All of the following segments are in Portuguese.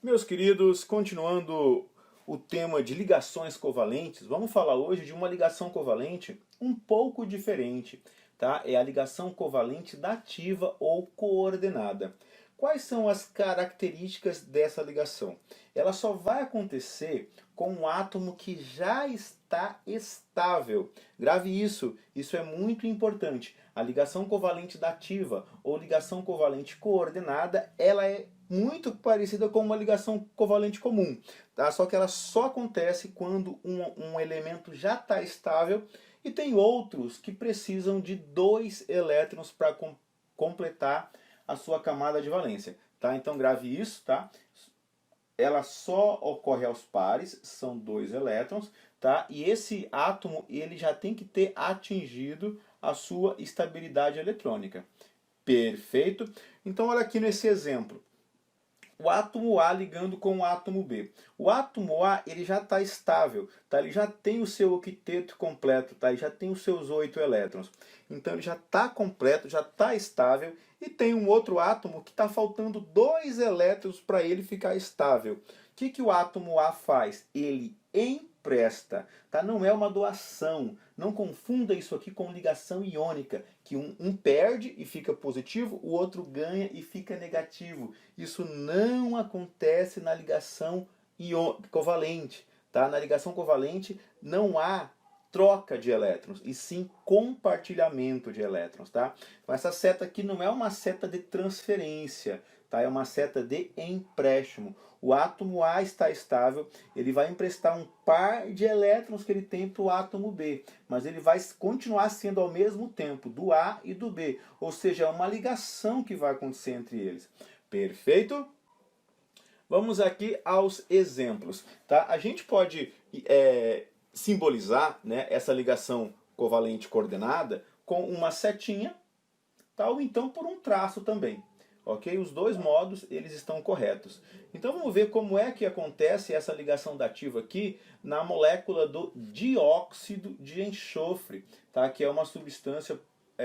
Meus queridos, continuando o tema de ligações covalentes, vamos falar hoje de uma ligação covalente um pouco diferente, tá? É a ligação covalente dativa ou coordenada. Quais são as características dessa ligação? Ela só vai acontecer com um átomo que já está estável. Grave isso, isso é muito importante. A ligação covalente dativa ou ligação covalente coordenada, ela é muito parecida com uma ligação covalente comum, tá? Só que ela só acontece quando um elemento já está estável e tem outros que precisam de dois elétrons para completar a sua camada de valência, tá? Então grave isso, tá? Ela só ocorre aos pares, são dois elétrons, tá? E esse átomo ele já tem que ter atingido a sua estabilidade eletrônica. Perfeito? Então olha aqui nesse exemplo. O átomo A ligando com o átomo B. O átomo A ele já está estável, tá? Ele já tem o seu octeto completo, tá? Ele já tem os seus 8 elétrons. Então ele já está completo, já está estável. E tem um outro átomo que está faltando 2 elétrons para ele ficar estável. O que o átomo A faz? Ele empresta, tá? Não é uma doação. Não confunda isso aqui com ligação iônica, que um perde e fica positivo, o outro ganha e fica negativo. Isso não acontece na ligação covalente, tá? Na ligação covalente não há troca de elétrons, e sim compartilhamento de elétrons, tá? Então essa seta aqui não é uma seta de transferência, tá? É uma seta de empréstimo. O átomo A está estável, ele vai emprestar um par de elétrons que ele tem para o átomo B, mas ele vai continuar sendo ao mesmo tempo do A e do B, ou seja, é uma ligação que vai acontecer entre eles. Perfeito? Vamos aqui aos exemplos. Tá? A gente pode simbolizar, né, essa ligação covalente coordenada com uma setinha, tá? Ou então por um traço também. Ok? Os dois modos eles estão corretos. Então vamos ver como é que acontece essa ligação dativa aqui na molécula do dióxido de enxofre, tá? Que é uma substância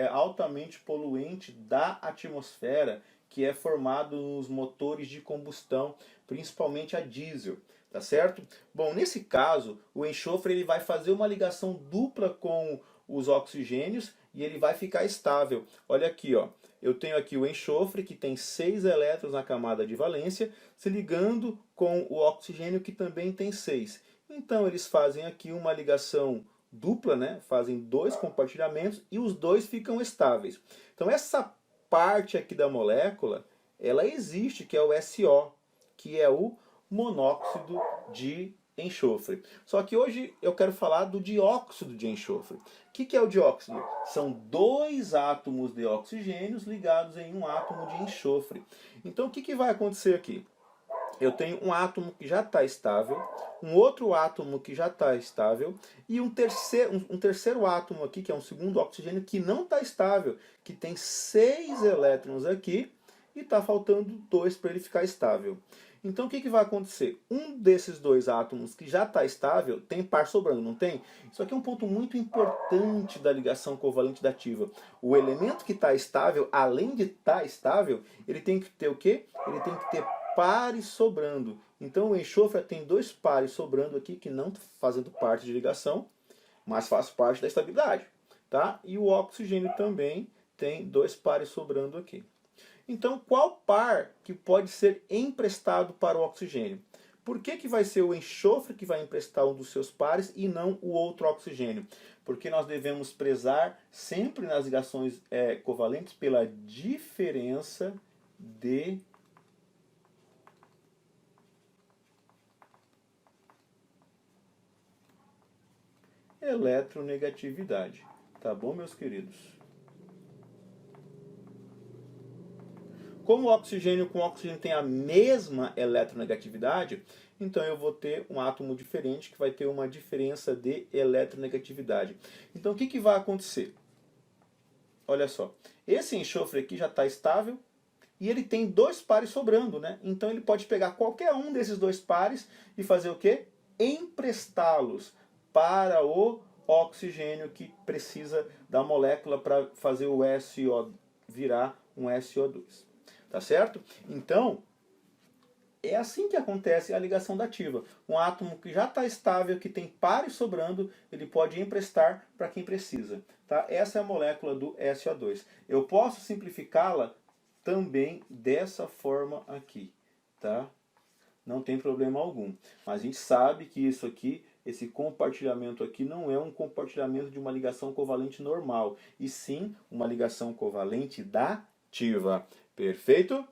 altamente poluente da atmosfera, que é formado nos motores de combustão, principalmente a diesel. Tá certo? Bom, nesse caso, o enxofre ele vai fazer uma ligação dupla com os oxigênios e ele vai ficar estável. Olha aqui, ó. Eu tenho aqui o enxofre que tem 6 elétrons na camada de valência, se ligando com o oxigênio que também tem 6. Então eles fazem aqui uma ligação dupla, né? Fazem dois compartilhamentos e os dois ficam estáveis. Então essa parte aqui da molécula, ela existe, que é o SO, que é o monóxido de enxofre. Só que hoje eu quero falar do dióxido de enxofre. O que é o dióxido? São dois átomos de oxigênios ligados em um átomo de enxofre. Então o que vai acontecer aqui? Eu tenho um átomo que já está estável, um outro átomo que já está estável e um terceiro átomo aqui, que é um segundo oxigênio, que não está estável, que tem 6 elétrons aqui e está faltando 2 para ele ficar estável. Então o que vai acontecer? Um desses dois átomos que já está estável tem par sobrando, não tem? Isso aqui é um ponto muito importante da ligação covalente dativa. O elemento que está estável, além de estar estável, ele tem que ter o quê? Ele tem que ter pares sobrando. Então o enxofre tem dois pares sobrando aqui que não fazendo parte de ligação, mas faz parte da estabilidade. Tá? E o oxigênio também tem dois pares sobrando aqui. Então, qual par que pode ser emprestado para o oxigênio? Por que vai ser o enxofre que vai emprestar um dos seus pares e não o outro oxigênio? Porque nós devemos prezar sempre nas ligações covalentes pela diferença de eletronegatividade. Tá bom, meus queridos? Como o oxigênio com oxigênio tem a mesma eletronegatividade, então eu vou ter um átomo diferente que vai ter uma diferença de eletronegatividade. Então o que vai acontecer? Olha só, esse enxofre aqui já está estável e ele tem dois pares sobrando, né? Então ele pode pegar qualquer um desses dois pares e fazer o quê? Emprestá-los para o oxigênio que precisa da molécula para fazer o SO virar um SO2. Tá certo? Então, É assim que acontece a ligação dativa. Um átomo que já está estável, que tem pares sobrando, ele pode emprestar para quem precisa. Tá? Essa é a molécula do SO2. Eu posso simplificá-la também dessa forma aqui. Tá? Não tem problema algum. Mas a gente sabe que isso aqui, esse compartilhamento aqui, não é um compartilhamento de uma ligação covalente normal, e sim uma ligação covalente dativa. Perfeito?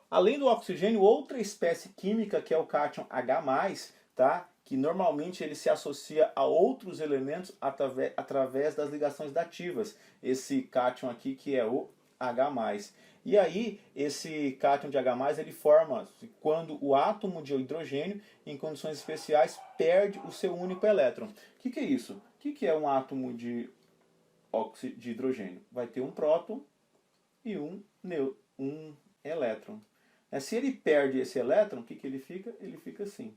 Além do oxigênio, outra espécie química que é o cátion H+, tá? Que normalmente ele se associa a outros elementos através das ligações dativas. Esse cátion aqui que é o H+. E aí, esse cátion de H+, ele forma quando o átomo de hidrogênio, em condições especiais, perde o seu único elétron. O que é isso? O que é um átomo de hidrogênio? Vai ter um próton e um elétron. Se ele perde esse elétron, o que ele fica? Ele fica assim,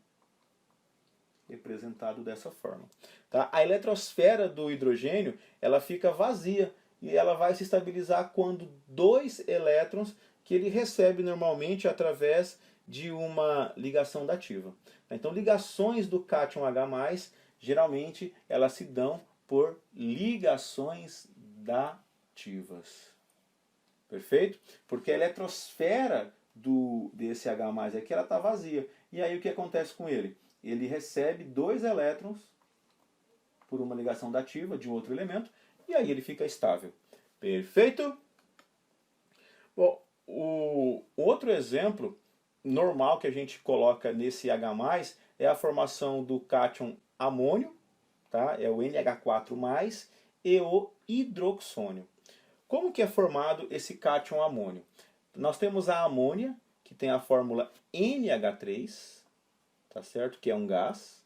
representado dessa forma. Tá? A eletrosfera do hidrogênio, ela fica vazia e ela vai se estabilizar quando dois elétrons que ele recebe normalmente através de uma ligação dativa. Então, ligações do cátion H+, geralmente elas se dão por ligações dativas. Perfeito? Porque a eletrosfera desse H+ aqui, ela está vazia. E aí o que acontece com ele? Ele recebe dois elétrons por uma ligação dativa de um outro elemento, e aí ele fica estável. Perfeito? Bom, o outro exemplo normal que a gente coloca nesse H+ é a formação do cátion amônio, tá? É o NH4+, e o hidroxônio. Como que é formado esse cátion amônio? Nós temos a amônia, que tem a fórmula NH3, tá certo? Que é um gás,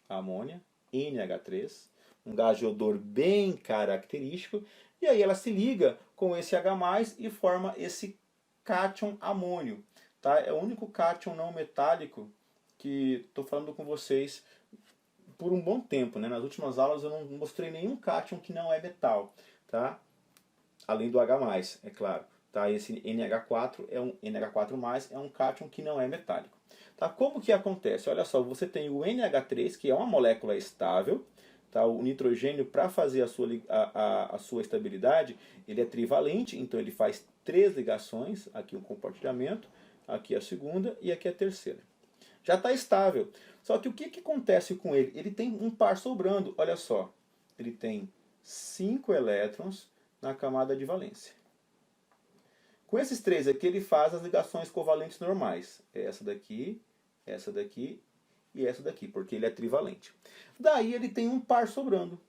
a amônia, NH3, um gás de odor bem característico, e aí ela se liga com esse H+ e forma esse cátion amônio. Tá? É o único cátion não metálico que estou falando com vocês por um bom tempo. Né? Nas últimas aulas eu não mostrei nenhum cátion que não é metal, tá? Além do H+, é claro. Tá? Esse NH4 é um cátion que não é metálico. Tá? Como que acontece? Olha só, você tem o NH3, que é uma molécula estável. Tá? O nitrogênio, para fazer a sua estabilidade, ele é trivalente, então ele faz 3 ligações. Aqui um compartilhamento, aqui a segunda e aqui a terceira. Já está estável. Só que o que acontece com ele? Ele tem um par sobrando, olha só. Ele tem 5 elétrons na camada de valência. Com esses 3 aqui, ele faz as ligações covalentes normais. Essa daqui e essa daqui, porque ele é trivalente. Daí ele tem um par sobrando.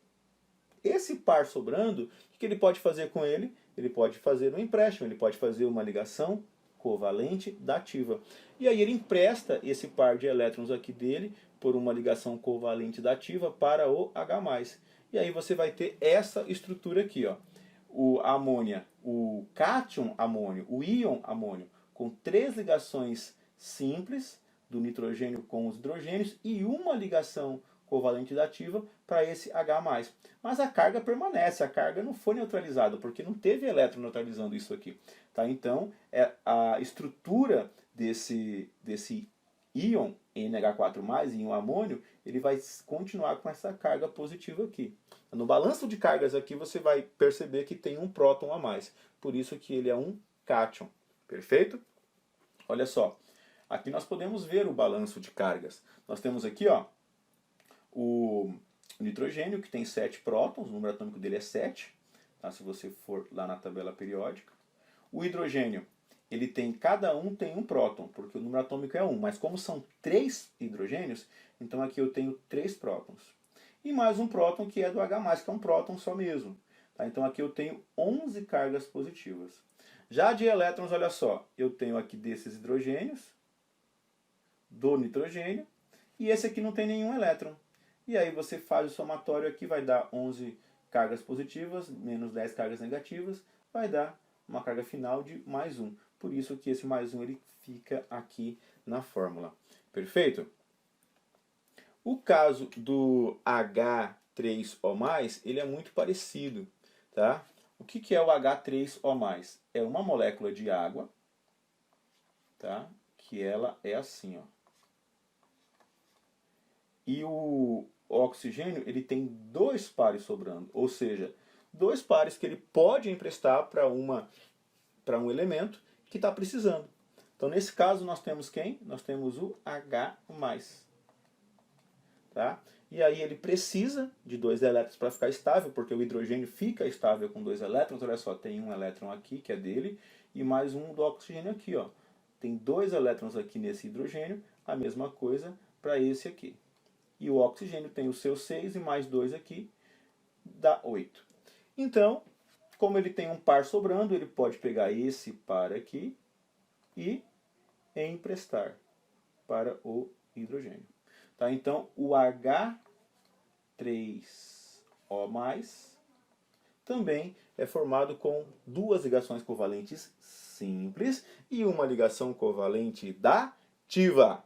Esse par sobrando, o que ele pode fazer com ele? Ele pode fazer um empréstimo, ele pode fazer uma ligação covalente dativa. E aí ele empresta esse par de elétrons aqui dele por uma ligação covalente dativa para o H+. E aí você vai ter essa estrutura aqui, ó. O amônia, o cátion amônio, o íon amônio, com 3 ligações simples do nitrogênio com os hidrogênios e uma ligação covalente dativa para esse H+. Mas a carga permanece, a carga não foi neutralizada, porque não teve elétron neutralizando isso aqui. Tá? Então, a estrutura desse íon NH4+, íon amônio, ele vai continuar com essa carga positiva aqui. No balanço de cargas aqui você vai perceber que tem um próton a mais. Por isso que ele é um cátion. Perfeito? Olha só. Aqui nós podemos ver o balanço de cargas. Nós temos aqui, ó, o nitrogênio, que tem 7 prótons, o número atômico dele é 7, tá? Se você for lá na tabela periódica. O hidrogênio, cada um tem um próton, porque o número atômico é 1, mas como são 3 hidrogênios, então aqui eu tenho 3 prótons. E mais um próton que é do H+, que é um próton só mesmo. Tá? Então aqui eu tenho 11 cargas positivas. Já de elétrons, olha só, eu tenho aqui desses hidrogênios, do nitrogênio, e esse aqui não tem nenhum elétron. E aí você faz o somatório aqui, vai dar 11 cargas positivas, menos 10 cargas negativas, vai dar uma carga final de mais 1. Por isso que esse mais 1 ele fica aqui na fórmula. Perfeito? O caso do H3O+, ele é muito parecido. Tá? O que é o H3O+? É uma molécula de água, tá? Que que ela é assim, ó. E o oxigênio, ele tem 2 pares sobrando, ou seja, 2 pares que ele pode emprestar para um elemento que está precisando. Então, nesse caso, nós temos quem? Nós temos o H+. Tá? E aí ele precisa de 2 elétrons para ficar estável, porque o hidrogênio fica estável com 2 elétrons. Olha só, tem um elétron aqui, que é dele, e mais um do oxigênio aqui. Ó. Tem 2 elétrons aqui nesse hidrogênio, a mesma coisa para esse aqui. E o oxigênio tem os seus 6 e mais 2 aqui, dá 8. Então, como ele tem um par sobrando, ele pode pegar esse par aqui e emprestar para o hidrogênio. Tá? Então, o H3O+, também é formado com 2 ligações covalentes simples e uma ligação covalente dativa.